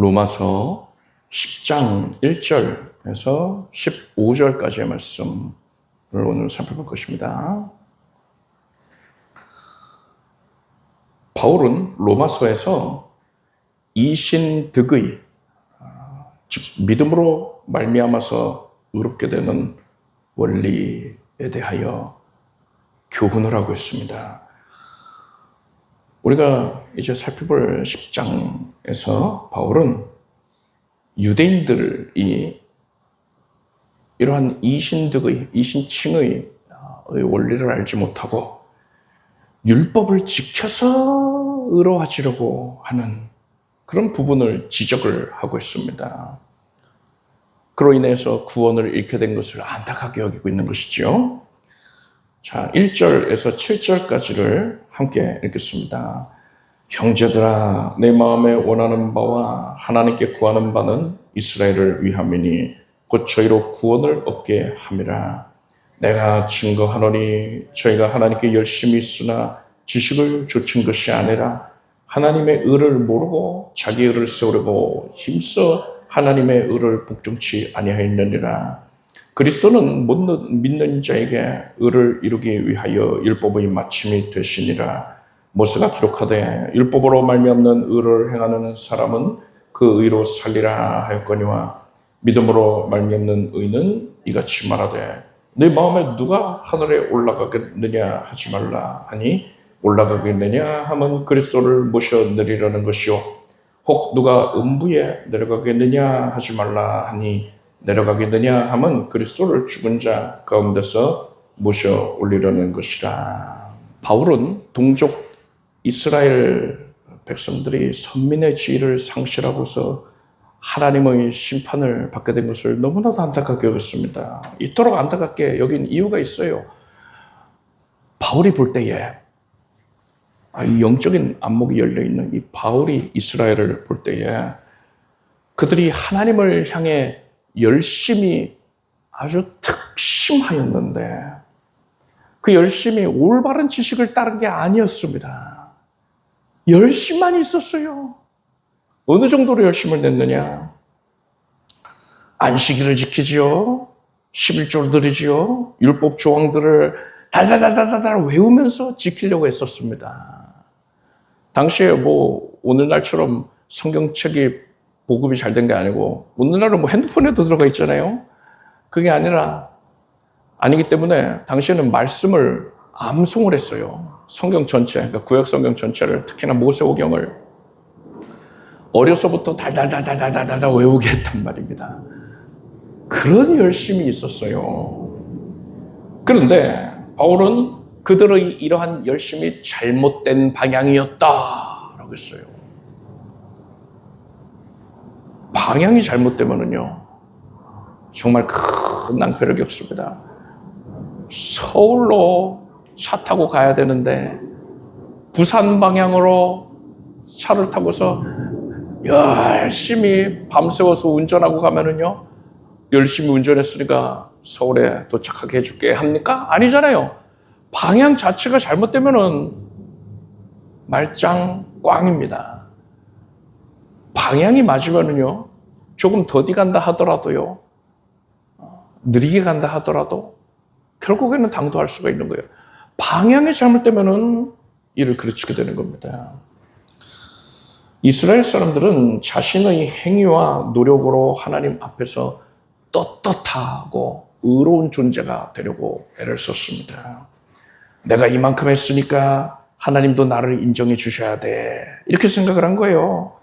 로마서 10장 1절에서 15절까지의 말씀을 오늘 살펴볼 것입니다. 바울은 로마서에서 이신득의, 즉 믿음으로 말미암아서 의롭게 되는 원리에 대하여 교훈을 하고 있습니다. 우리가 이제 살펴볼 10장에서 바울은 유대인들이 이러한 이신득의, 이신칭의 원리를 알지 못하고 율법을 지켜서 의로워지려고 하는 그런 부분을 지적을 하고 있습니다. 그로 인해서 구원을 잃게 된 것을 안타깝게 여기고 있는 것이죠. 자, 1절에서 7절까지를 함께 읽겠습니다. 형제들아, 내 마음에 원하는 바와 하나님께 구하는 바는 이스라엘을 위함이니 곧 저희로 구원을 얻게 함이라. 내가 증거하노니 저희가 하나님께 열심히 있으나 지식을 좇은 것이 아니라 하나님의 의를 모르고 자기 의를 세우려고 힘써 하나님의 의를 복종치 아니하였느니라. 그리스도는 못 믿는 자에게 의를 이루기 위하여 율법의 마침이 되시니라. 모세가 기록하되 율법으로 말미암는 의를 행하는 사람은 그 의로 살리라 하였거니와 믿음으로 말미암는 의는 이같이 말하되 내 마음에 누가 하늘에 올라가겠느냐 하지 말라 하니 올라가겠느냐 하면 그리스도를 모셔 내리라는 것이요 혹 누가 음부에 내려가겠느냐 하지 말라 하니 내려가겠느냐 하면 그리스도를 죽은 자 가운데서 모셔 올리려는 것이라. 바울은 동족 이스라엘 백성들이 선민의 지위를 상실하고서 하나님의 심판을 받게 된 것을 너무나도 안타깝게 여겼습니다. 이토록 안타깝게 여긴 이유가 있어요. 바울이 볼 때에 이 영적인 안목이 열려있는 이 바울이 이스라엘을 볼 때에 그들이 하나님을 향해 열심히 아주 특심하였는데 그 열심이 올바른 지식을 따른 게 아니었습니다. 열심만 있었어요. 어느 정도로 열심을 냈느냐? 안식일을 지키지요. 11조를 드리지요. 율법 조항들을 달달달달달 외우면서 지키려고 했었습니다. 당시에 오늘날처럼 성경책이 보급이 잘 된 게 아니고 오늘날은 핸드폰에도 들어가 있잖아요. 그게 아니기 때문에 당시에는 말씀을 암송을 했어요. 성경 전체, 그러니까 구약 성경 전체를 특히나 모세오경을 어려서부터 달달달달달달 외우게 했단 말입니다. 그런 열심이 있었어요. 그런데 바울은 그들의 이러한 열심이 잘못된 방향이었다라고 했어요. 방향이 잘못되면은요, 정말 큰 낭패를 겪습니다. 서울로 차 타고 가야 되는데 부산 방향으로 차를 타고서 열심히 밤새워서 운전하고 가면은요, 열심히 운전했으니까 서울에 도착하게 해줄게 합니까? 아니잖아요. 방향 자체가 잘못되면은 말짱 꽝입니다. 방향이 맞으면은요, 조금 더디 간다 하더라도요, 느리게 간다 하더라도 결국에는 당도할 수가 있는 거예요. 방향이 잘못되면은 이를 그르치게 되는 겁니다. 이스라엘 사람들은 자신의 행위와 노력으로 하나님 앞에서 떳떳하고 의로운 존재가 되려고 애를 썼습니다. 내가 이만큼 했으니까 하나님도 나를 인정해 주셔야 돼. 이렇게 생각을 한 거예요.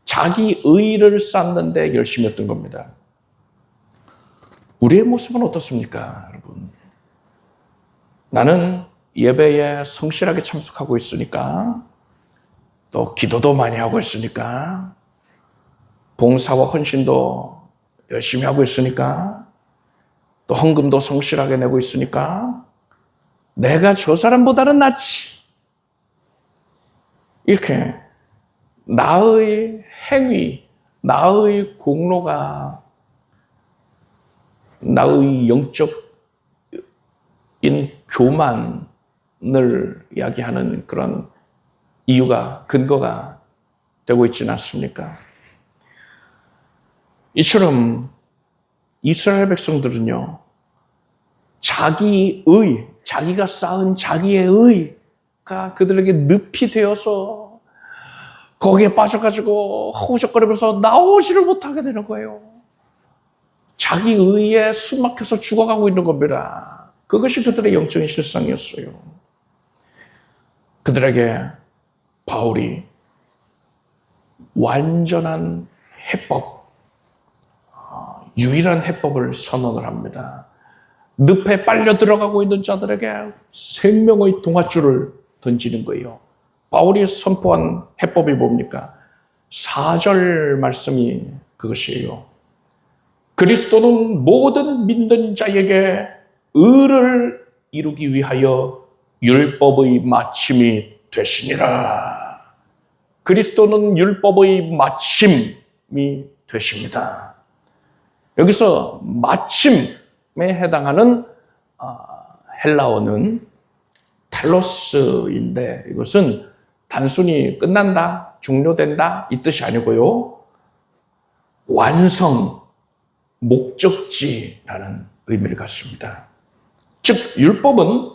자기 의를 쌓는데 열심히 했던 겁니다. 우리의 모습은 어떻습니까, 여러분? 나는 예배에 성실하게 참석하고 있으니까, 또 기도도 많이 하고 있으니까, 봉사와 헌신도 열심히 하고 있으니까, 또 헌금도 성실하게 내고 있으니까 내가 저 사람보다는 낫지. 이렇게 나의 행위, 나의 공로가 나의 영적인 교만을 이야기하는 그런 이유가, 근거가 되고 있지는 않습니까? 이처럼 이스라엘 백성들은요, 자기가 쌓은 자기의 의가 그들에게 늪이 되어서 거기에 빠져가지고 허우적거리면서 나오지를 못하게 되는 거예요. 자기 의에 숨막혀서 죽어가고 있는 겁니다. 그것이 그들의 영적인 실상이었어요. 그들에게 바울이 완전한 해법, 유일한 해법을 선언을 합니다. 늪에 빨려 들어가고 있는 자들에게 생명의 동아줄을 던지는 거예요. 바울이 선포한 해법이 뭡니까? 4절 말씀이 그것이에요. 그리스도는 모든 믿는 자에게 의를 이루기 위하여 율법의 마침이 되시니라. 그리스도는 율법의 마침이 되십니다. 여기서 마침에 해당하는 헬라어는 텔로스인데, 이것은 단순히 끝난다, 종료된다 이 뜻이 아니고요, 완성, 목적지라는 의미를 갖습니다. 즉 율법은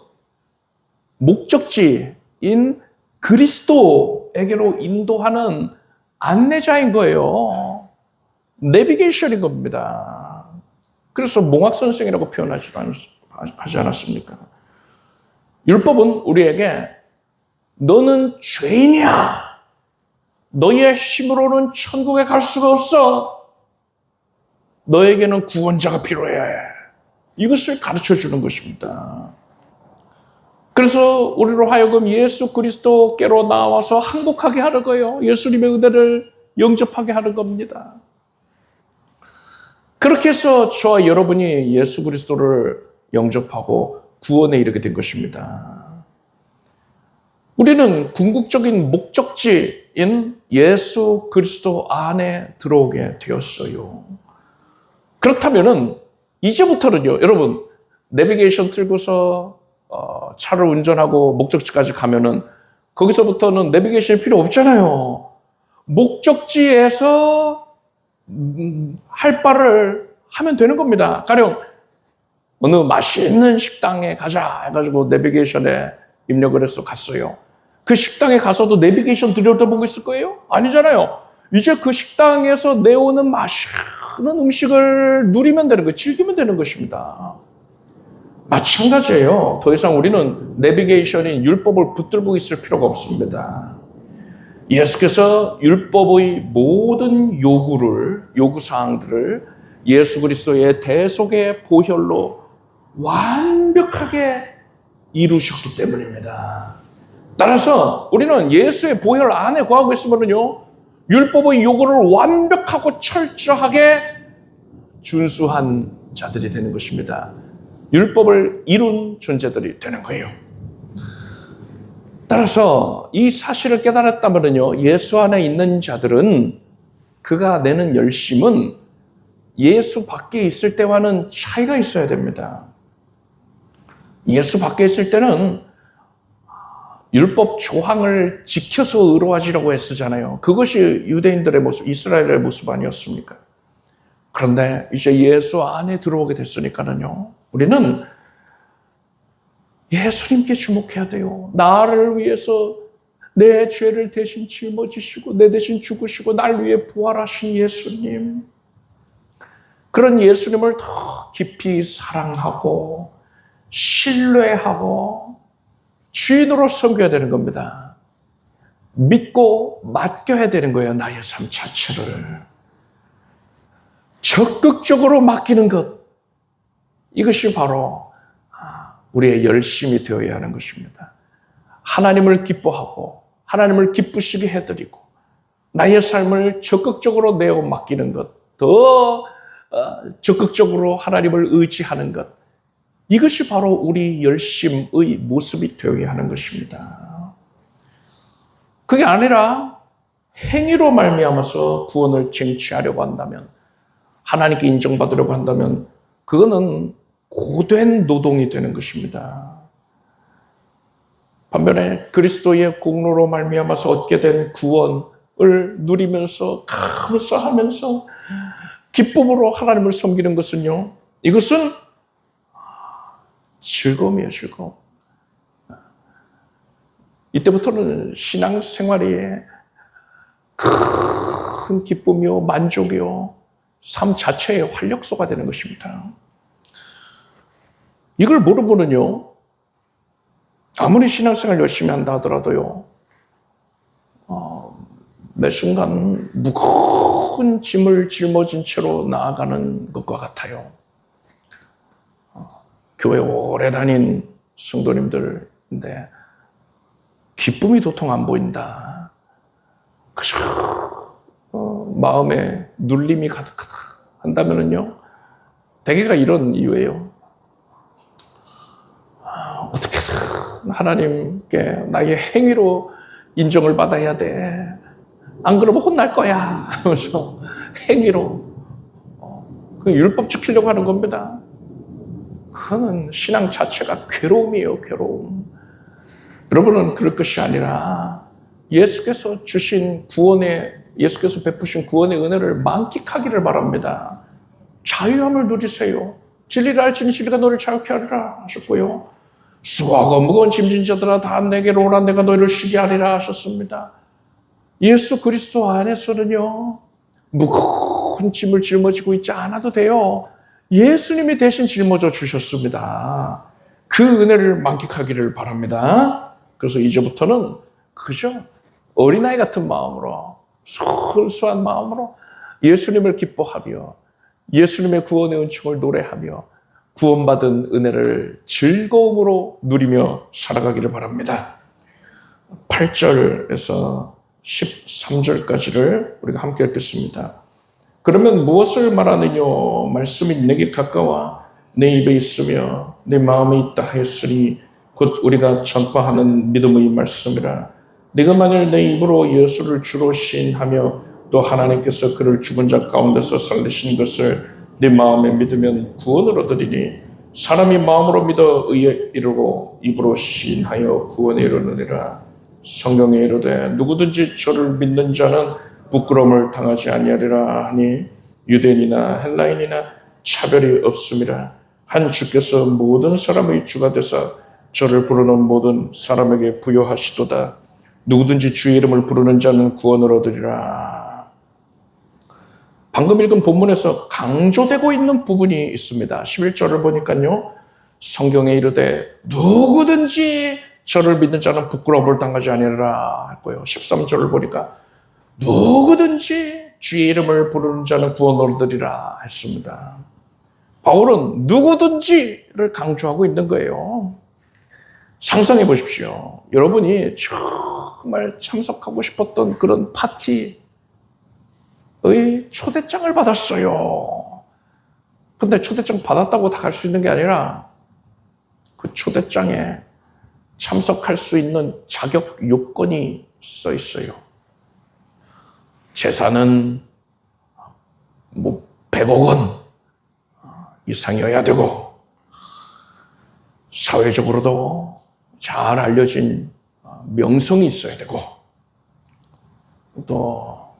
목적지인 그리스도에게로 인도하는 안내자인 거예요. 내비게이션인 겁니다. 그래서 몽학선생이라고 표현하지 않았습니까? 율법은 우리에게 너는 죄인이야, 너의 힘으로는 천국에 갈 수가 없어, 너에게는 구원자가 필요해, 이것을 가르쳐주는 것입니다. 그래서 우리로 하여금 예수 그리스도께로 나와서 항복하게 하는 거예요. 예수님의 은혜를 영접하게 하는 겁니다. 그렇게 해서 저와 여러분이 예수 그리스도를 영접하고 구원에 이르게 된 것입니다. 우리는 궁극적인 목적지인 예수 그리스도 안에 들어오게 되었어요. 그렇다면은 이제부터는요, 여러분, 내비게이션 틀고서 차를 운전하고 목적지까지 가면은 거기서부터는 내비게이션이 필요 없잖아요. 목적지에서 할 바를 하면 되는 겁니다. 가령 어느 맛있는 식당에 가자 해가지고 내비게이션에 입력을 해서 갔어요. 그 식당에 가서도 내비게이션 들여다보고 있을 거예요? 아니잖아요. 이제 그 식당에서 내오는 맛있는 음식을 누리면 되는 거예요. 즐기면 되는 것입니다. 마찬가지예요. 더 이상 우리는 내비게이션인 율법을 붙들고 있을 필요가 없습니다. 예수께서 율법의 모든 요구사항들을 예수 그리스도의 대속의 보혈로 완벽하게 이루셨기 때문입니다. 따라서 우리는 예수의 보혈 안에 거하고 있으면요, 율법의 요구를 완벽하고 철저하게 준수한 자들이 되는 것입니다. 율법을 이룬 존재들이 되는 거예요. 따라서 이 사실을 깨달았다면요, 예수 안에 있는 자들은 그가 내는 열심은 예수 밖에 있을 때와는 차이가 있어야 됩니다. 예수 밖에 있을 때는 율법 조항을 지켜서 의로워지려고 애쓰잖아요. 그것이 유대인들의 모습, 이스라엘의 모습 아니었습니까? 그런데 이제 예수 안에 들어오게 됐으니까는요, 우리는 예수님께 주목해야 돼요. 나를 위해서 내 죄를 대신 짊어지시고 내 대신 죽으시고 날 위해 부활하신 예수님, 그런 예수님을 더 깊이 사랑하고 신뢰하고 주인으로 섬겨야 되는 겁니다. 믿고 맡겨야 되는 거예요. 나의 삶 자체를 적극적으로 맡기는 것, 이것이 바로 우리의 열심이 되어야 하는 것입니다. 하나님을 기뻐하고 하나님을 기쁘시게 해드리고 나의 삶을 적극적으로 내어 맡기는 것, 더 적극적으로 하나님을 의지하는 것, 이것이 바로 우리 열심의 모습이 되어야 하는 것입니다. 그게 아니라 행위로 말미암아서 구원을 쟁취하려고 한다면, 하나님께 인정받으려고 한다면 그거는 고된 노동이 되는 것입니다. 반면에 그리스도의 공로로 말미암아서 얻게 된 구원을 누리면서 감사하면서 기쁨으로 하나님을 섬기는 것은요, 이것은 즐거움이에요, 즐거움. 이때부터는 신앙생활이 큰 기쁨이요, 만족이요, 삶 자체의 활력소가 되는 것입니다. 이걸 모르고는요, 아무리 신앙생활 열심히 한다 하더라도요, 매 순간 무거운 짐을 짊어진 채로 나아가는 것과 같아요. 교회 오래 다닌 성도님들인데 기쁨이 도통 안 보인다. 그저 마음에 눌림이 가득하다 한다면은요, 대개가 이런 이유예요. 어떻게든 하나님께 나의 행위로 인정을 받아야 돼. 안 그러면 혼날 거야 하면서 행위로 그 율법 지키려고 하는 겁니다. 그거는 신앙 자체가 괴로움이에요, 괴로움. 여러분은 그럴 것이 아니라 예수께서 베푸신 구원의 은혜를 만끽하기를 바랍니다. 자유함을 누리세요. 진리를 알지니 진리가 너를 자유케 하리라 하셨고요. 수고하고 무거운 짐진 자들아 다 내게로 오라, 내가 너희를 쉬게 하리라 하셨습니다. 예수 그리스도 안에서는요, 무거운 짐을 짊어지고 있지 않아도 돼요. 예수님이 대신 짊어져 주셨습니다. 그 은혜를 만끽하기를 바랍니다. 그래서 이제부터는 그저 어린아이 같은 마음으로, 순수한 마음으로 예수님을 기뻐하며 예수님의 구원의 은총을 노래하며 구원받은 은혜를 즐거움으로 누리며 살아가기를 바랍니다. 8절에서 13절까지를 우리가 함께 읽겠습니다. 그러면 무엇을 말하느뇨? 말씀이 내게 가까워 내 입에 있으며 내 마음에 있다 하였으니 곧 우리가 전파하는 믿음의 말씀이라. 네가 만일 내 입으로 예수를 주로 시인하며 또 하나님께서 그를 죽은 자 가운데서 살리신 것을 네 마음에 믿으면 구원을 얻으리니 사람이 마음으로 믿어 의에 이르고 입으로 시인하여 구원에 이르느니라. 성경에 이르되 누구든지 저를 믿는 자는 부끄러움을 당하지 아니하리라 하니 유대인이나 헬라인이나 차별이 없음이라. 한 주께서 모든 사람의 주가 되사 저를 부르는 모든 사람에게 부여하시도다. 누구든지 주의 이름을 부르는 자는 구원을 얻으리라. 방금 읽은 본문에서 강조되고 있는 부분이 있습니다. 11절을 보니까요, 성경에 이르되 누구든지 저를 믿는 자는 부끄러움을 당하지 아니하리라 했고요. 13절을 보니까 누구든지 주의 이름을 부르는 자는 구원을 얻으리라 했습니다. 바울은 누구든지를 강조하고 있는 거예요. 상상해 보십시오. 여러분이 정말 참석하고 싶었던 그런 파티의 초대장을 받았어요. 근데 초대장 받았다고 다 갈 수 있는 게 아니라 그 초대장에 참석할 수 있는 자격 요건이 써 있어요. 재산은 100억 원 이상이어야 되고, 사회적으로도 잘 알려진 명성이 있어야 되고, 또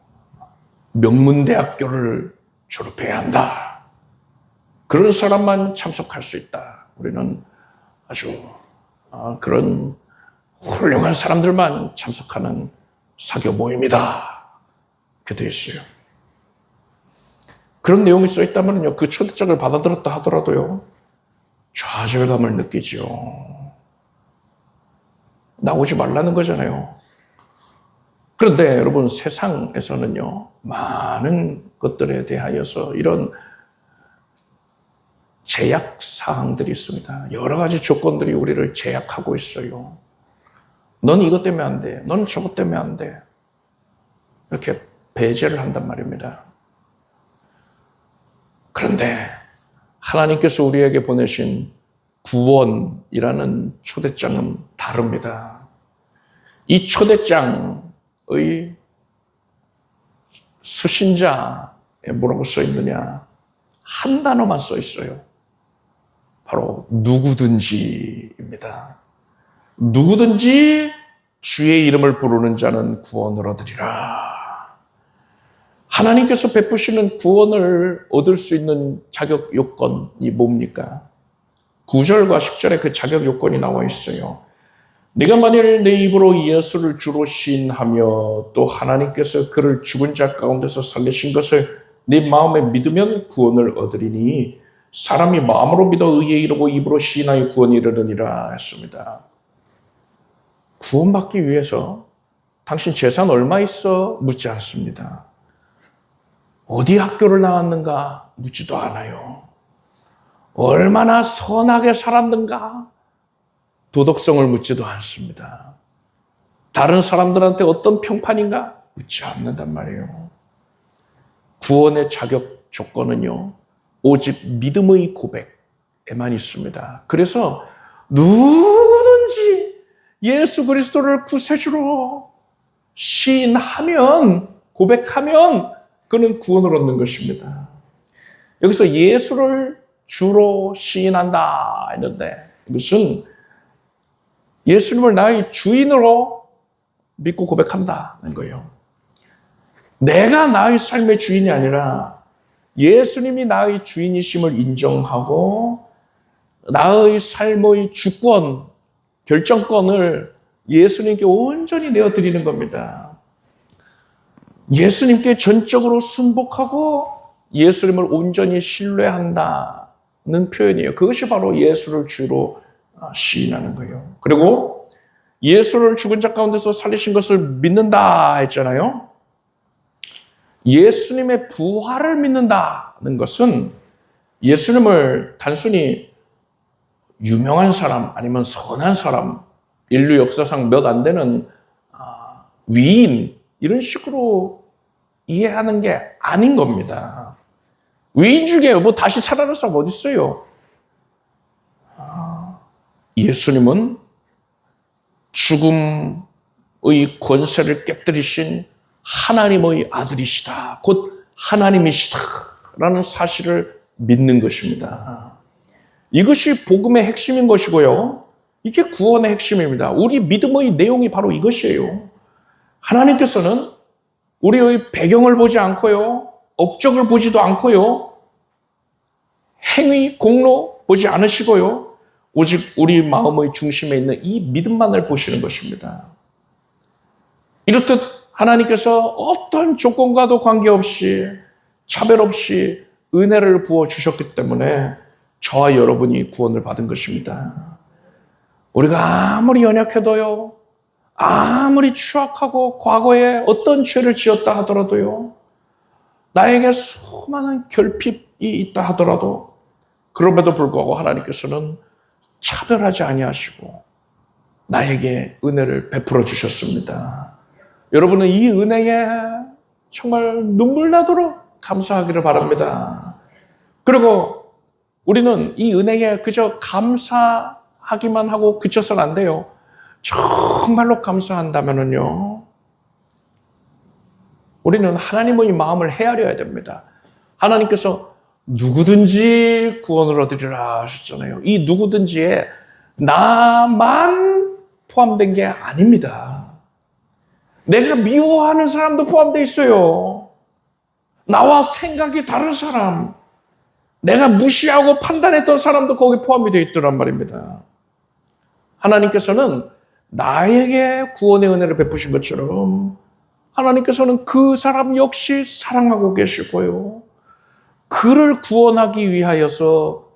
명문대학교를 졸업해야 한다. 그런 사람만 참석할 수 있다. 우리는 아주 그런 훌륭한 사람들만 참석하는 사교 모임이다. 이렇게 되어 있어요. 그런 내용이 써 있다면요, 그 초대장을 받아들였다 하더라도요, 좌절감을 느끼죠. 나오지 말라는 거잖아요. 그런데 여러분, 세상에서는요, 많은 것들에 대하여서 이런 제약 사항들이 있습니다. 여러 가지 조건들이 우리를 제약하고 있어요. 넌 이것 때문에 안 돼. 넌 저것 때문에 안 돼. 이렇게 배제를 한단 말입니다. 그런데 하나님께서 우리에게 보내신 구원이라는 초대장은 다릅니다. 이 초대장의 수신자에 뭐라고 써 있느냐? 한 단어만 써 있어요. 바로 누구든지입니다. 누구든지 주의 이름을 부르는 자는 구원을 얻으리라. 하나님께서 베푸시는 구원을 얻을 수 있는 자격 요건이 뭡니까? 9절과 10절에 그 자격 요건이 나와 있어요. 네가 만일 내 입으로 예수를 주로 시인하며 또 하나님께서 그를 죽은 자 가운데서 살리신 것을 네 마음에 믿으면 구원을 얻으리니 사람이 마음으로 믿어 의에 이르고 입으로 시인하여 구원에 이르느니라 했습니다. 구원받기 위해서 당신 재산 얼마 있어? 묻지 않습니다. 어디 학교를 나왔는가? 묻지도 않아요. 얼마나 선하게 살았는가? 도덕성을 묻지도 않습니다. 다른 사람들한테 어떤 평판인가? 묻지 않는단 말이에요. 구원의 자격 조건은요, 오직 믿음의 고백에만 있습니다. 그래서 누구든지 예수 그리스도를 구세주로 시인하면, 고백하면 그는 구원을 얻는 것입니다. 여기서 예수를 주로 시인한다 했는데 이것은 예수님을 나의 주인으로 믿고 고백한다는 거예요. 내가 나의 삶의 주인이 아니라 예수님이 나의 주인이심을 인정하고 나의 삶의 주권, 결정권을 예수님께 온전히 내어드리는 겁니다. 예수님께 전적으로 순복하고 예수님을 온전히 신뢰한다는 표현이에요. 그것이 바로 예수를 주로 시인하는 거예요. 그리고 예수를 죽은 자 가운데서 살리신 것을 믿는다 했잖아요. 예수님의 부활을 믿는다는 것은 예수님을 단순히 유명한 사람 아니면 선한 사람, 인류 역사상 몇 안 되는 위인 이런 식으로 이해하는 게 아닌 겁니다. 위인 중에 뭐 다시 살아날 사람 어디 있어요? 예수님은 죽음의 권세를 깨뜨리신 하나님의 아들이시다. 곧 하나님이시다. 라는 사실을 믿는 것입니다. 이것이 복음의 핵심인 것이고요. 이게 구원의 핵심입니다. 우리 믿음의 내용이 바로 이것이에요. 하나님께서는 우리의 배경을 보지 않고요. 업적을 보지도 않고요. 행위, 공로 보지 않으시고요. 오직 우리 마음의 중심에 있는 이 믿음만을 보시는 것입니다. 이렇듯 하나님께서 어떤 조건과도 관계없이 차별 없이 은혜를 부어주셨기 때문에 저와 여러분이 구원을 받은 것입니다. 우리가 아무리 연약해도요. 아무리 추악하고 과거에 어떤 죄를 지었다 하더라도요. 나에게 수많은 결핍이 있다 하더라도 그럼에도 불구하고 하나님께서는 차별하지 아니하시고 나에게 은혜를 베풀어 주셨습니다. 여러분은 이 은혜에 정말 눈물 나도록 감사하기를 바랍니다. 그리고 우리는 이 은혜에 그저 감사하기만 하고 그쳐서는 안 돼요. 정말로 감사한다면요. 우리는 하나님의 마음을 헤아려야 됩니다. 하나님께서 누구든지 구원을 얻으리라 하셨잖아요. 이 누구든지에 나만 포함된 게 아닙니다. 내가 미워하는 사람도 포함되어 있어요. 나와 생각이 다른 사람, 내가 무시하고 판단했던 사람도 거기 포함이 되어 있더란 말입니다. 하나님께서는 나에게 구원의 은혜를 베푸신 것처럼 하나님께서는 그 사람 역시 사랑하고 계시고요. 그를 구원하기 위하여서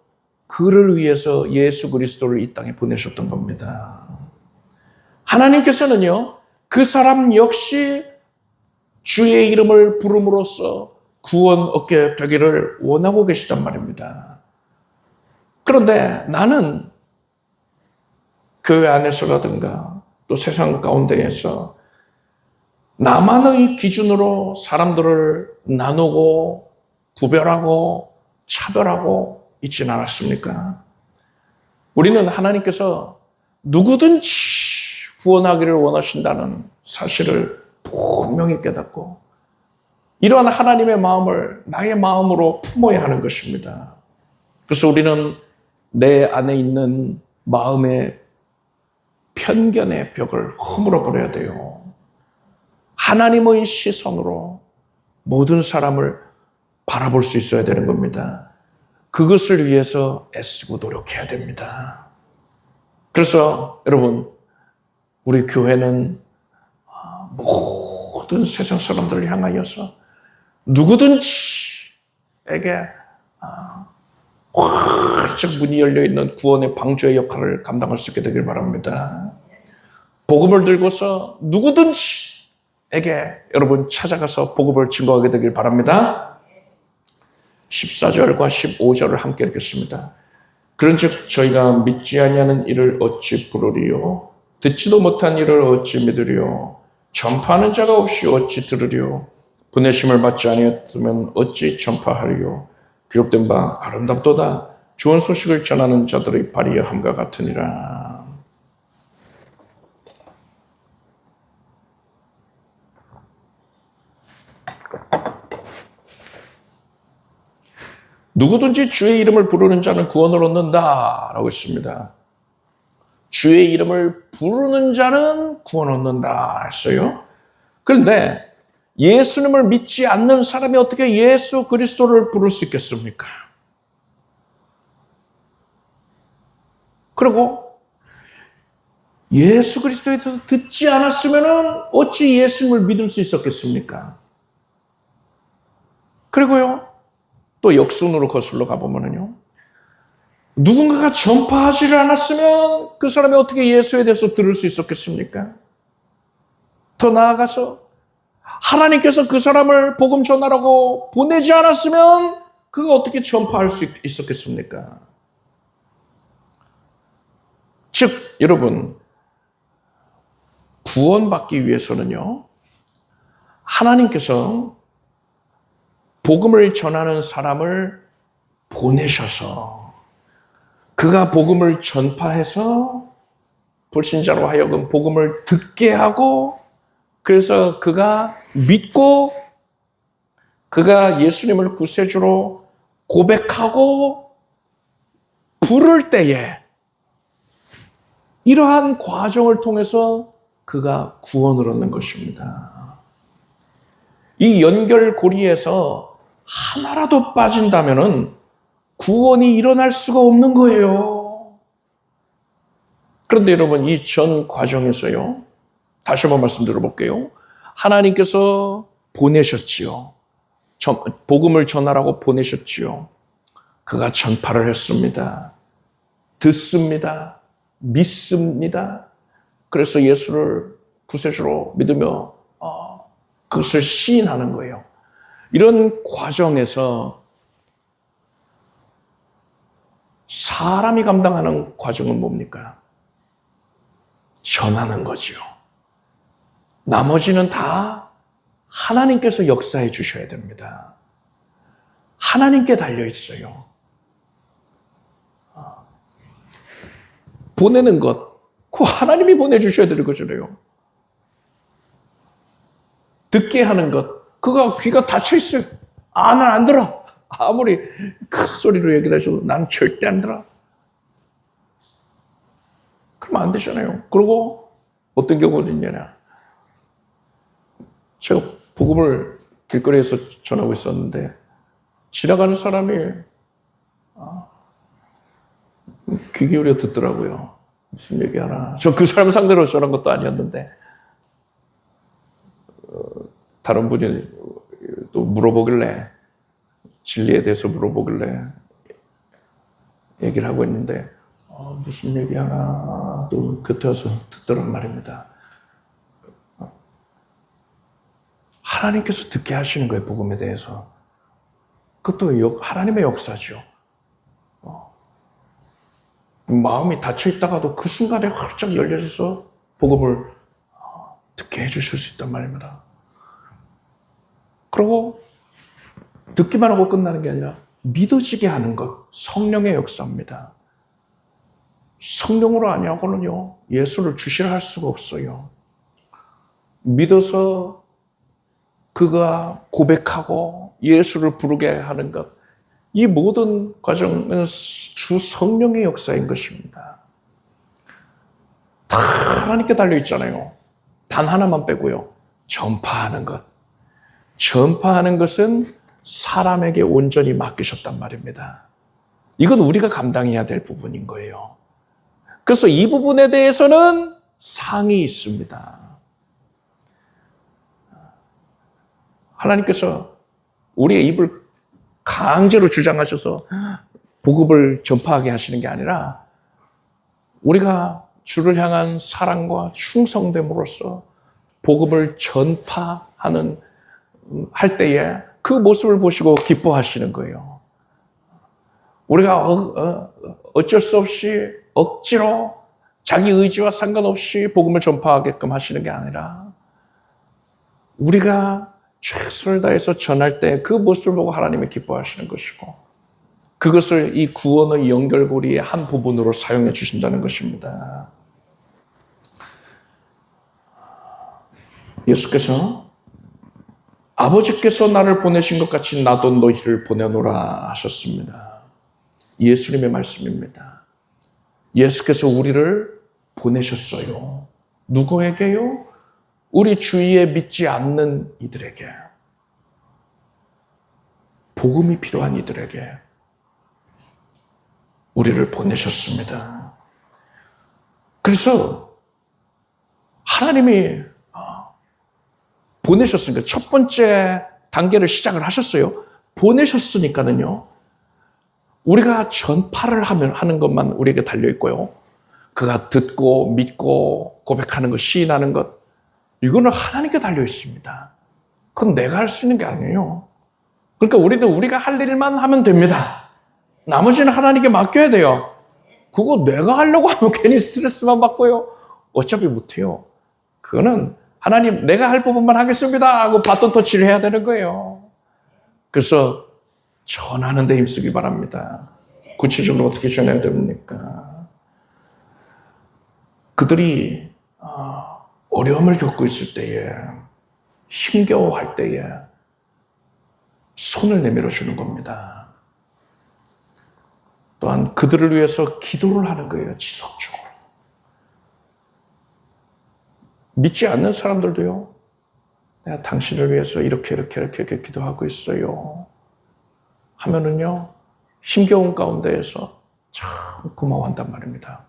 그를 위해서 예수 그리스도를 이 땅에 보내셨던 겁니다. 하나님께서는요. 그 사람 역시 주의 이름을 부름으로써 구원 얻게 되기를 원하고 계시단 말입니다. 그런데 나는 교회 안에서라든가 또 세상 가운데에서 나만의 기준으로 사람들을 나누고 구별하고 차별하고 있진 않았습니까? 우리는 하나님께서 누구든지 구원하기를 원하신다는 사실을 분명히 깨닫고 이러한 하나님의 마음을 나의 마음으로 품어야 하는 것입니다. 그래서 우리는 내 안에 있는 마음의 편견의 벽을 허물어 버려야 돼요. 하나님의 시선으로 모든 사람을 바라볼 수 있어야 되는 겁니다. 그것을 위해서 애쓰고 노력해야 됩니다. 그래서 여러분, 우리 교회는 모든 세상 사람들을 향하여서 누구든지에게 활짝 문이 열려있는 구원의 방주의 역할을 감당할 수 있게 되길 바랍니다. 복음을 들고서 누구든지에게 여러분 찾아가서 복음을 증거하게 되길 바랍니다. 14절과 15절을 함께 읽겠습니다. 그런즉 저희가 믿지 아니하는 이를 어찌 부르리요? 듣지도 못한 이를 어찌 믿으리요? 전파하는 자가 없이 어찌 들으리요? 보내심을 받지 아니했으면 어찌 전파하리요? 기록된 바 아름답도다. 좋은 소식을 전하는 자들의 발이함과 같으니라. 누구든지 주의 이름을 부르는 자는 구원을 얻는다 라고 했습니다. 주의 이름을 부르는 자는 구원 얻는다 했어요. 그런데 예수님을 믿지 않는 사람이 어떻게 예수 그리스도를 부를 수 있겠습니까? 그리고 예수 그리스도에 대해서 듣지 않았으면 어찌 예수님을 믿을 수 있었겠습니까? 그리고요, 또 역순으로 거슬러 가보면요, 누군가가 전파하지를 않았으면 그 사람이 어떻게 예수에 대해서 들을 수 있었겠습니까? 더 나아가서 하나님께서 그 사람을 복음 전하라고 보내지 않았으면 그가 어떻게 전파할 수 있었겠습니까? 즉, 여러분, 구원받기 위해서는요, 하나님께서 복음을 전하는 사람을 보내셔서 그가 복음을 전파해서 불신자로 하여금 복음을 듣게 하고, 그래서 그가 믿고 그가 예수님을 구세주로 고백하고 부를 때에 이러한 과정을 통해서 그가 구원을 얻는 것입니다. 이 연결고리에서 하나라도 빠진다면은 구원이 일어날 수가 없는 거예요. 그런데 여러분, 이 전 과정에서요, 다시 한번 말씀드려볼게요. 하나님께서 보내셨지요. 복음을 전하라고 보내셨지요. 그가 전파를 했습니다. 듣습니다. 믿습니다. 그래서 예수를 구세주로 믿으며 그것을 시인하는 거예요. 이런 과정에서 사람이 감당하는 과정은 뭡니까? 전하는 거죠. 나머지는 다 하나님께서 역사해 주셔야 됩니다. 하나님께 달려 있어요. 보내는 것, 그 하나님이 보내주셔야 되는 거잖아요. 듣게 하는 것, 그가 귀가 닫혀 있어요. 난 안 들어. 아무리 큰 소리로 얘기를 해줘도 난 절대 안 들어. 그러면 안 되잖아요. 그리고 어떤 경우도 있냐냐. 제가 복음을 길거리에서 전하고 있었는데 지나가는 사람이 귀 기울여 듣더라고요. 무슨 얘기하나. 저 그 사람 상대로 전한 것도 아니었는데 다른 분이 또 물어보길래, 진리에 대해서 물어보길래 얘기를 하고 있는데 무슨 얘기하나 또 곁에 와서 듣더란 말입니다. 하나님께서 듣게 하시는 거예요, 복음에 대해서. 그것도 하나님의 역사죠. 마음이 닫혀 있다가도 그 순간에 활짝 열려져서 복음을 듣게 해주실 수 있단 말입니다. 그리고 듣기만 하고 끝나는 게 아니라 믿어지게 하는 것, 성령의 역사입니다. 성령으로 아니하고는요, 예수를 주시라 할 수가 없어요. 믿어서 그가 고백하고 예수를 부르게 하는 것, 이 모든 과정은 주 성령의 역사인 것입니다. 다 하나님께 달려 있잖아요. 단 하나만 빼고요. 전파하는 것. 전파하는 것은 사람에게 온전히 맡기셨단 말입니다. 이건 우리가 감당해야 될 부분인 거예요. 그래서 이 부분에 대해서는 상이 있습니다. 하나님께서 우리의 입을 강제로 주장하셔서 복음을 전파하게 하시는 게 아니라 우리가 주를 향한 사랑과 충성됨으로써 복음을 전파하는 할 때에 그 모습을 보시고 기뻐하시는 거예요. 우리가 어쩔 수 없이 억지로 자기 의지와 상관없이 복음을 전파하게끔 하시는 게 아니라 우리가 최선을 다해서 전할 때 그 모습을 보고 하나님이 기뻐하시는 것이고 그것을 이 구원의 연결고리의 한 부분으로 사용해 주신다는 것입니다. 예수께서 아버지께서 나를 보내신 것 같이 나도 너희를 보내노라 하셨습니다. 예수님의 말씀입니다. 예수께서 우리를 보내셨어요. 누구에게요? 우리 주위에 믿지 않는 이들에게. 복음이 필요한 이들에게 우리를 보내셨습니다. 그래서 하나님이 보내셨으니까 첫 번째 단계를 시작을 하셨어요. 보내셨으니까는요. 우리가 전파를 하는 것만 우리에게 달려있고요. 그가 듣고 믿고 고백하는 것, 시인하는 것 이거는 하나님께 달려있습니다. 그건 내가 할 수 있는 게 아니에요. 그러니까 우리가 할 일만 하면 됩니다. 나머지는 하나님께 맡겨야 돼요. 그거 내가 하려고 하면 괜히 스트레스만 받고요. 어차피 못해요. 그거는 하나님 내가 할 부분만 하겠습니다 하고 바톤 터치를 해야 되는 거예요. 그래서 전하는 데 힘쓰기 바랍니다. 구체적으로 어떻게 전해야 됩니까? 그들이 어려움을 겪고 있을 때에 힘겨워할 때에 손을 내밀어 주는 겁니다. 또한 그들을 위해서 기도를 하는 거예요. 지속적으로. 믿지 않는 사람들도요. 내가 당신을 위해서 이렇게 기도하고 있어요. 하면은요. 힘겨운 가운데에서 참 고마워한단 말입니다.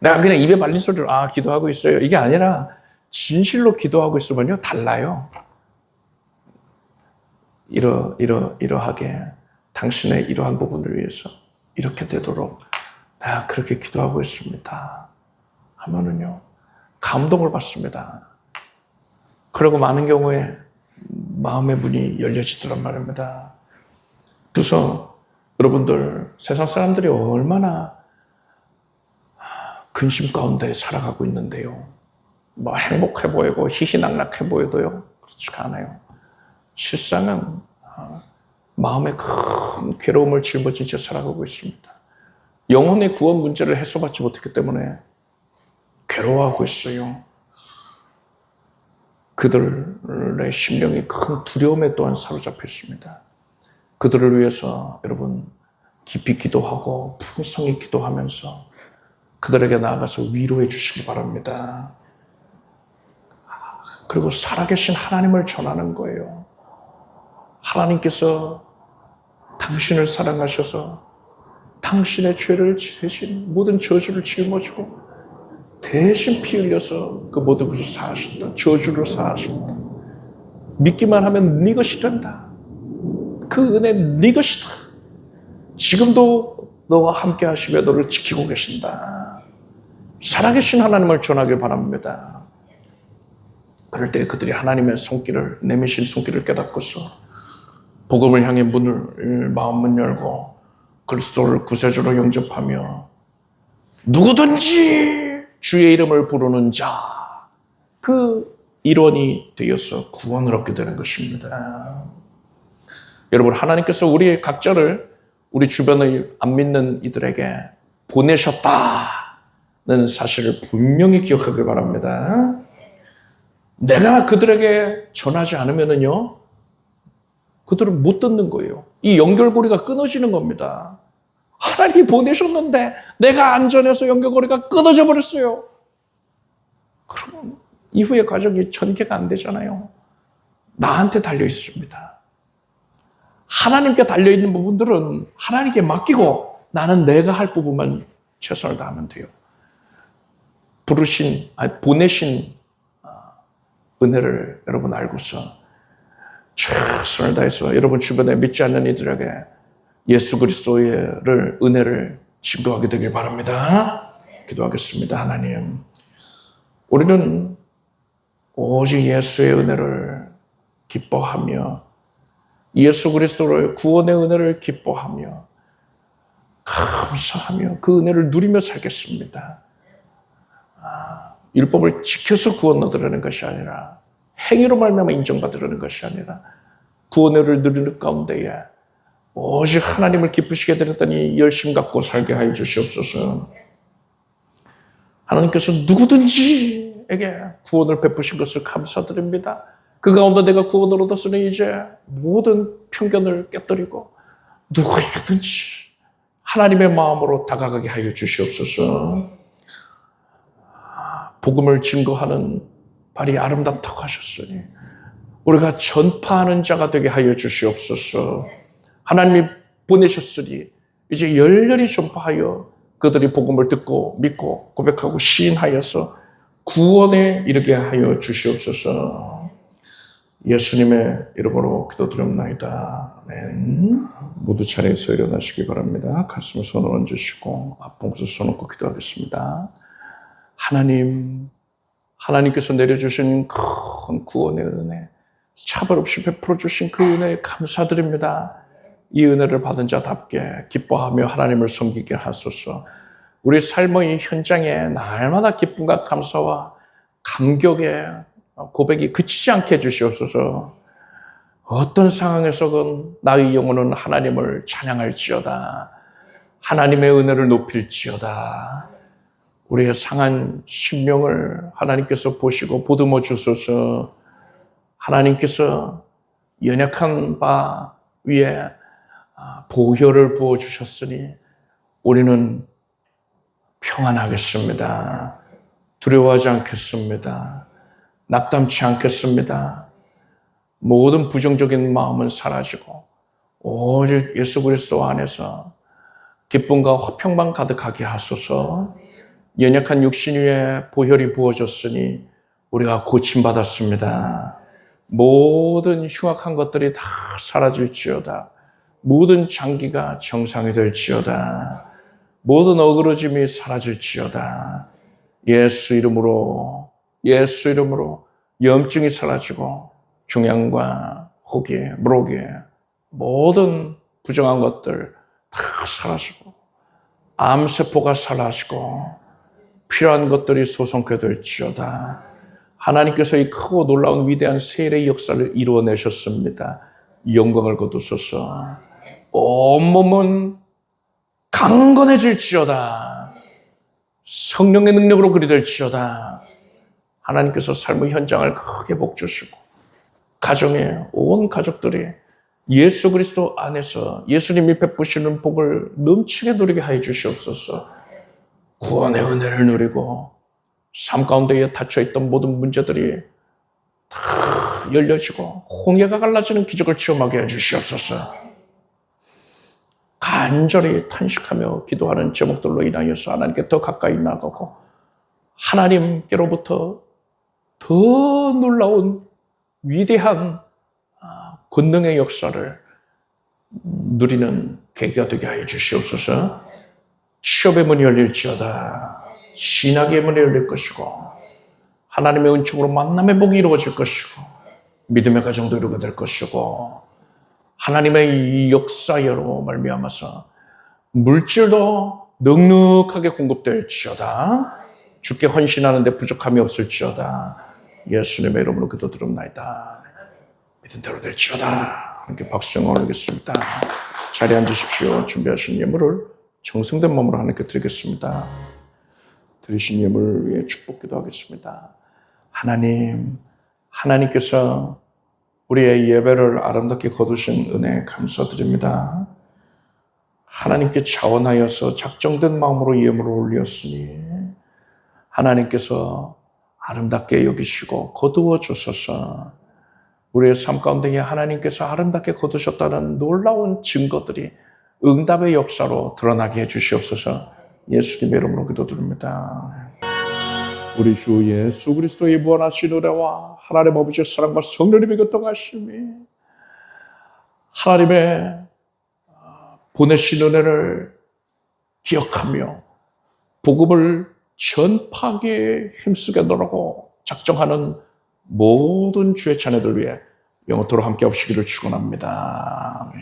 내가 그냥 입에 발린 소리로 기도하고 있어요. 이게 아니라 진실로 기도하고 있으면요. 달라요. 이러하게 당신의 이러한 부분을 위해서 이렇게 되도록 내가 그렇게 기도하고 있습니다. 하면은요. 감동을 받습니다. 그리고 많은 경우에 마음의 문이 열려지더란 말입니다. 그래서 여러분들 세상 사람들이 얼마나 근심 가운데 살아가고 있는데요. 뭐 행복해 보이고 희희낙낙해 보여도요. 그렇지가 않아요. 실상은 마음에 큰 괴로움을 짊어진 채 살아가고 있습니다. 영혼의 구원 문제를 해소받지 못했기 때문에 괴로워하고 있어요. 그들의 심령이 큰 두려움에 또한 사로잡혀 있습니다. 그들을 위해서 여러분 깊이 기도하고 풍성히 기도하면서 그들에게 나아가서 위로해 주시기 바랍니다. 그리고 살아계신 하나님을 전하는 거예요. 하나님께서 당신을 사랑하셔서 당신의 죄를 대신 모든 저주를 짊어지고 대신 피 흘려서 그 모든 것을 사하신다. 저주를 사하신다. 믿기만 하면 네 것이 된다. 그 은혜 네 것이다. 지금도 너와 함께 하시며 너를 지키고 계신다. 살아계신 하나님을 전하길 바랍니다. 그럴 때 그들이 하나님의 손길을 내미신 손길을 깨닫고서 복음을 향해 마음문 열고 그리스도를 구세주로 영접하며 누구든지 주의 이름을 부르는 자, 그 일원이 되어서 구원을 얻게 되는 것입니다. 여러분, 하나님께서 우리 각자를 우리 주변의 안 믿는 이들에게 보내셨다는 사실을 분명히 기억하길 바랍니다. 내가 그들에게 전하지 않으면요, 그들은 못 듣는 거예요. 이 연결고리가 끊어지는 겁니다. 하나님이 보내셨는데 내가 안 전해서 연결고리가 끊어져 버렸어요. 그러면 이후의 과정이 전개가 안 되잖아요. 나한테 달려 있습니다. 하나님께 달려 있는 부분들은 하나님께 맡기고 나는 내가 할 부분만 최선을 다하면 돼요. 보내신 은혜를 여러분 알고서 최선을 다해서 여러분 주변에 믿지 않는 이들에게 예수 그리스도의 은혜를 증거하게 되길 바랍니다. 기도하겠습니다. 하나님, 우리는 오직 예수의 은혜를 기뻐하며 예수 그리스도의 구원의 은혜를 기뻐하며 감사하며 그 은혜를 누리며 살겠습니다. 율법을 지켜서 구원 얻으려는 것이 아니라 행위로 말미암아 인정받으려는 것이 아니라 구원을 누리는 가운데에 오직 하나님을 기쁘시게 되었더니 열심 갖고 살게 하여 주시옵소서. 하나님께서 누구든지에게 구원을 베푸신 것을 감사드립니다. 그 가운데 내가 구원을 얻었으니 이제 모든 편견을 깨뜨리고 누구에게든지 하나님의 마음으로 다가가게 하여 주시옵소서. 복음을 증거하는 발이 아름답다고 하셨으니 우리가 전파하는 자가 되게 하여 주시옵소서. 하나님이 보내셨으니 이제 열렬히 전파하여 그들이 복음을 듣고 믿고 고백하고 시인하여서 구원에 이르게 하여 주시옵소서. 예수님의 이름으로 기도드립나이다. 아멘. 모두 자리에서 일어나시기 바랍니다. 가슴에 손을 얹으시고 아픈 곳에 손 얹고 기도하겠습니다. 하나님께서 내려주신 큰 구원의 은혜, 차별 없이 베풀어 주신 그 은혜에 감사드립니다. 이 은혜를 받은 자답게 기뻐하며 하나님을 섬기게 하소서. 우리 삶의 현장에 날마다 기쁨과 감사와 감격의 고백이 그치지 않게 해주시옵소서. 어떤 상황에서건 나의 영혼은 하나님을 찬양할지어다. 하나님의 은혜를 높일지어다. 우리의 상한 심령을 하나님께서 보시고 보듬어 주소서. 하나님께서 연약한 바 위에 보혈을 부어주셨으니 우리는 평안하겠습니다. 두려워하지 않겠습니다. 낙담치 않겠습니다. 모든 부정적인 마음은 사라지고 오직 예수 그리스도 안에서 기쁨과 화평만 가득하게 하소서. 연약한 육신 위에 보혈이 부어졌으니 우리가 고침받았습니다. 모든 흉악한 것들이 다 사라질지어다. 모든 장기가 정상이 될지어다. 모든 어그러짐이 사라질지어다. 예수 이름으로 염증이 사라지고 중양과 호기, 무로기 모든 부정한 것들 다 사라지고 암세포가 사라지고 필요한 것들이 소성케 될지어다. 하나님께서 이 크고 놀라운 위대한 세례의 역사를 이루어내셨습니다. 영광을 거두소서. 온몸은 강건해질지어다. 성령의 능력으로 그리 될지어다. 하나님께서 삶의 현장을 크게 복주시고 가정에 온 가족들이 예수 그리스도 안에서 예수님이 베푸시는 복을 넘치게 누리게 하여 주시옵소서. 구원의 은혜를 누리고 삶 가운데에 닫혀있던 모든 문제들이 다 열려지고 홍해가 갈라지는 기적을 체험하게 해주시옵소서. 간절히 탄식하며 기도하는 제목들로 인하여서 하나님께 더 가까이 나가고 하나님께로부터 더 놀라운 위대한 권능의 역사를 누리는 계기가 되게 하여 주시옵소서. 취업의 문이 열릴지어다. 신학의 문이 열릴 것이고 하나님의 은총으로 만남의 복이 이루어질 것이고 믿음의 가정도 이루게 될 것이고 하나님의 이 역사여로 말미암아서 물질도 넉넉하게 공급될지어다. 주께 헌신하는데 부족함이 없을지어다. 예수님의 이름으로 기도드립나이다. 믿은 대로 될지어다. 함께 박수를 올리겠습니다. 자리에 앉으십시오. 준비하신 예물을 정성된 마음으로 하나님께 드리겠습니다. 드리신 예물을 위해 축복기도 하겠습니다. 하나님께서 우리의 예배를 아름답게 거두신 은혜 감사드립니다. 하나님께 자원하여서 작정된 마음으로 예물을 올렸으니 하나님께서 아름답게 여기시고 거두어 주소서. 우리의 삶 가운데 하나님께서 아름답게 거두셨다는 놀라운 증거들이 응답의 역사로 드러나게 해주시옵소서. 예수님의 이름으로 기도드립니다. 우리 주 예수 그리스도의 무한하신 은혜와 하나님 아버지의 사랑과 성령님의 교통하심이 하나님의 보내신 은혜를 기억하며 복음을 전파하기에 힘쓰겠노라고 작정하는 모든 주의 자녀들 위해 영원토록 함께 없시기를 축원합니다.